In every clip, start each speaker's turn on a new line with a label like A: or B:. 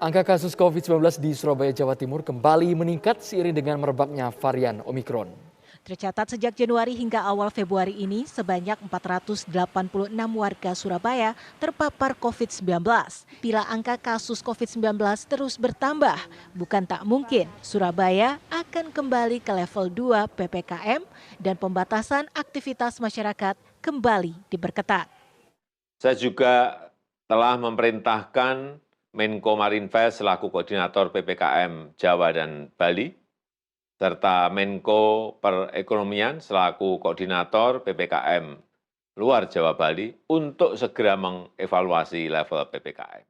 A: Angka kasus COVID-19 di Surabaya, Jawa Timur kembali meningkat seiring dengan merebaknya varian Omikron.
B: Tercatat sejak Januari hingga awal Februari ini, sebanyak 486 warga Surabaya terpapar COVID-19. Bila angka kasus COVID-19 terus bertambah, bukan tak mungkin Surabaya akan kembali ke level 2 PPKM dan pembatasan aktivitas masyarakat kembali diperketat.
C: Saya juga telah memerintahkan Menko Marinvest selaku koordinator PPKM Jawa dan Bali, serta Menko Perekonomian selaku koordinator PPKM luar Jawa Bali untuk segera mengevaluasi level PPKM.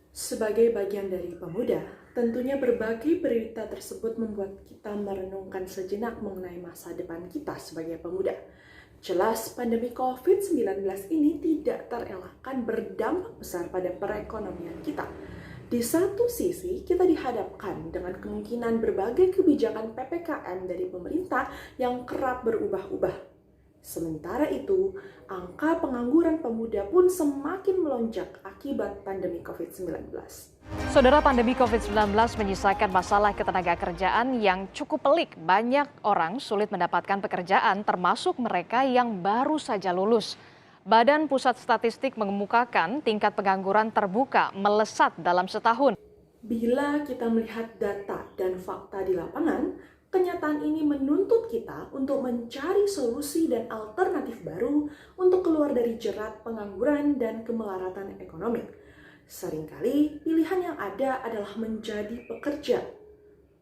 D: Sebagai bagian dari pemuda, tentunya berbagai berita tersebut membuat kita merenungkan sejenak mengenai masa depan kita sebagai pemuda. Jelas pandemi COVID-19 ini tidak terelakkan berdampak besar pada perekonomian kita. Di satu sisi, kita dihadapkan dengan kemungkinan berbagai kebijakan PPKM dari pemerintah yang kerap berubah-ubah. Sementara itu, angka pengangguran pemuda pun semakin melonjak akibat pandemi COVID-19.
E: Saudara, pandemi COVID-19 menyisakan masalah ketenagakerjaan yang cukup pelik. Banyak orang sulit mendapatkan pekerjaan, termasuk mereka yang baru saja lulus. Badan Pusat Statistik mengemukakan tingkat pengangguran terbuka melesat dalam setahun.
D: Bila kita melihat data dan fakta di lapangan, kenyataan ini menuntut kita untuk mencari solusi dan alternatif baru untuk keluar dari jerat pengangguran dan kemelaratan ekonomi. Seringkali pilihan yang ada adalah menjadi pekerja.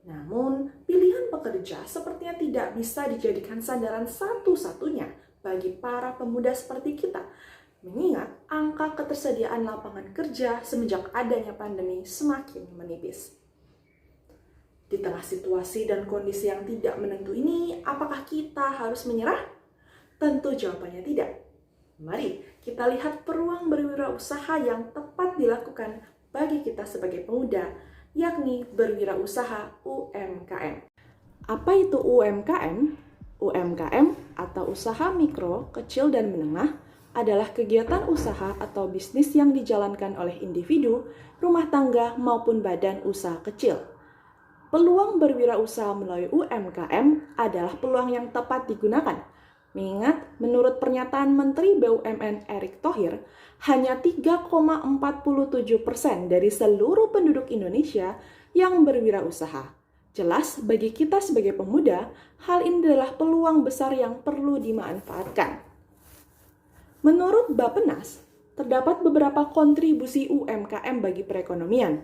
D: Namun, pilihan pekerja sepertinya tidak bisa dijadikan sandaran satu-satunya bagi para pemuda seperti kita, mengingat angka ketersediaan lapangan kerja semenjak adanya pandemi semakin menipis. Di tengah situasi dan kondisi yang tidak menentu ini, apakah kita harus menyerah? Tentu jawabannya tidak. Mari kita lihat peluang berwirausaha yang tepat dilakukan bagi kita sebagai pemuda, yakni berwirausaha UMKM. Apa itu UMKM? UMKM atau usaha mikro, kecil, dan menengah adalah kegiatan usaha atau bisnis yang dijalankan oleh individu, rumah tangga, maupun badan usaha kecil. Peluang berwirausaha melalui UMKM adalah peluang yang tepat digunakan. Mengingat, menurut pernyataan Menteri BUMN Erick Thohir, hanya 3,47% dari seluruh penduduk Indonesia yang berwirausaha. Jelas, bagi kita sebagai pemuda, hal ini adalah peluang besar yang perlu dimanfaatkan. Menurut Bappenas, terdapat beberapa kontribusi UMKM bagi perekonomian,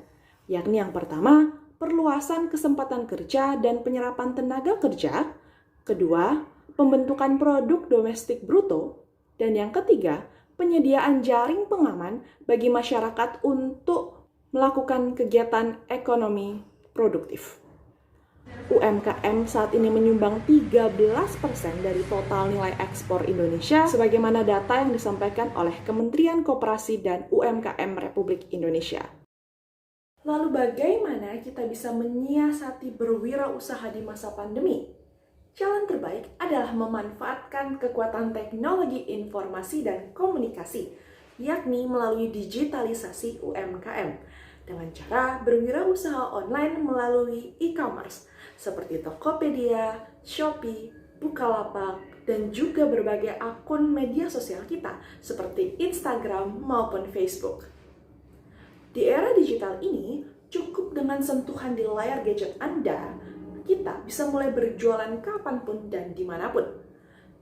D: yakni yang pertama, perluasan kesempatan kerja dan penyerapan tenaga kerja, kedua, pembentukan produk domestik bruto, dan yang ketiga, penyediaan jaring pengaman bagi masyarakat untuk melakukan kegiatan ekonomi produktif. UMKM saat ini menyumbang 13% dari total nilai ekspor Indonesia, sebagaimana data yang disampaikan oleh Kementerian Koperasi dan UMKM Republik Indonesia. Lalu bagaimana kita bisa menyiasati berwirausaha di masa pandemi? Jalan terbaik adalah memanfaatkan kekuatan teknologi informasi dan komunikasi, yakni melalui digitalisasi UMKM, dengan cara berwirausaha online melalui e-commerce, seperti Tokopedia, Shopee, Bukalapak, dan juga berbagai akun media sosial kita, seperti Instagram maupun Facebook. Di era digital ini, cukup dengan sentuhan di layar gadget Anda, kita bisa mulai berjualan kapanpun dan dimanapun.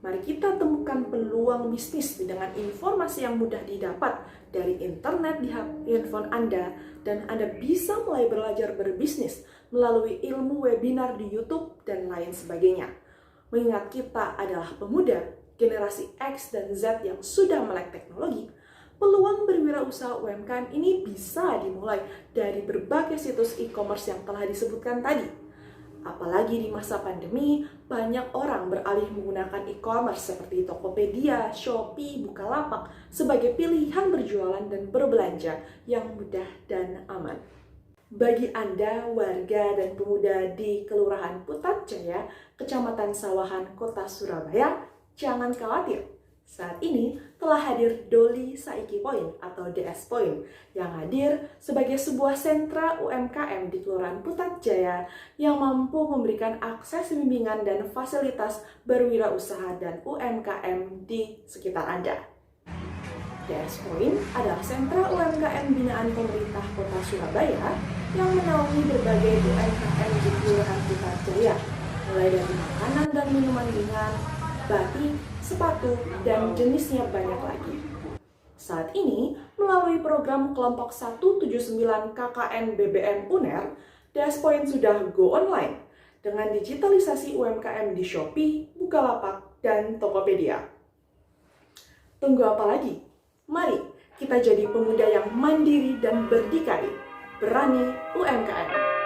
D: Mari kita temukan peluang bisnis dengan informasi yang mudah didapat dari internet di handphone Anda, dan Anda bisa mulai belajar berbisnis melalui ilmu webinar di YouTube dan lain sebagainya. Mengingat kita adalah pemuda, generasi X dan Z yang sudah melek teknologi, peluang berwirausaha UMKM ini bisa dimulai dari berbagai situs e-commerce yang telah disebutkan tadi. Apalagi di masa pandemi, banyak orang beralih menggunakan e-commerce seperti Tokopedia, Shopee, Bukalapak sebagai pilihan berjualan dan berbelanja yang mudah dan aman. Bagi Anda, warga dan pemuda di Kelurahan Putat Jaya, Kecamatan Sawahan, Kota Surabaya, jangan khawatir. Saat ini telah hadir Doli Saiki Point atau DS Point yang hadir sebagai sebuah sentra UMKM di Kelurahan Putat Jaya yang mampu memberikan akses bimbingan dan fasilitas berwirausaha dan UMKM di sekitar Anda. DS Point adalah sentra UMKM binaan pemerintah Kota Surabaya yang menaungi berbagai UMKM di Kelurahan Putat Jaya, mulai dari makanan dan minuman ringan, batik, sepatu, dan jenisnya banyak lagi. Saat ini, melalui program kelompok 179 KKN BBM UNER, DS Point sudah go online dengan digitalisasi UMKM di Shopee, Bukalapak, dan Tokopedia. Tunggu apa lagi? Mari kita jadi pemuda yang mandiri dan berdikari, berani UMKM.